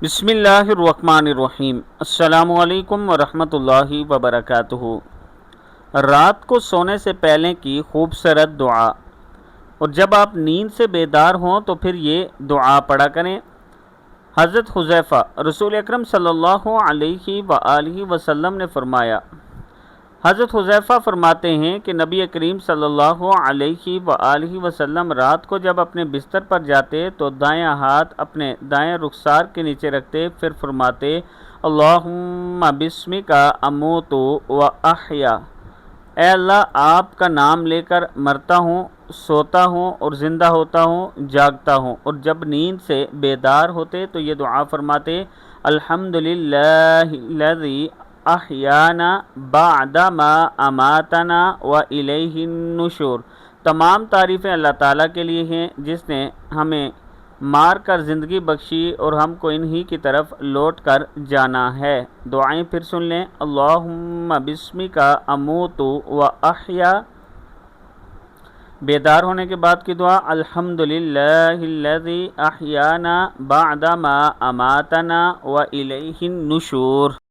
بسم اللہ الرحمن الرحیم۔ السلام علیکم ورحمۃ اللہ وبرکاتہ۔ رات کو سونے سے پہلے کی خوبصورت دعا، اور جب آپ نیند سے بیدار ہوں تو پھر یہ دعا پڑھا کریں۔ حضرت حذیفہ رسول اکرم صلی اللہ علیہ وآلہ وسلم نے فرمایا، حضرت حذیفہ فرماتے ہیں کہ نبی کریم صلی اللہ علیہ وآلہ وسلم رات کو جب اپنے بستر پر جاتے تو دایاں ہاتھ اپنے دائیں رخسار کے نیچے رکھتے، پھر فرماتے اللہم بسمک اموت و احیا، اے اللہ آپ کا نام لے کر مرتا ہوں، سوتا ہوں اور زندہ ہوتا ہوں، جاگتا ہوں۔ اور جب نیند سے بیدار ہوتے تو یہ دعا فرماتے الحمدللہ الذی احیانا بعد ما اماتنا و الیہ النشور، تمام تعریفیں اللہ تعالیٰ کے لیے ہیں جس نے ہمیں مار کر زندگی بخشی اور ہم کو انہی کی طرف لوٹ کر جانا ہے۔ دعائیں پھر سن لیں۔ اللہم بسمک اموت و احیا، بیدار ہونے کے بعد کی دعا الحمدللہ الذی احیانا بعد ما اماتنا و الیہ النشور۔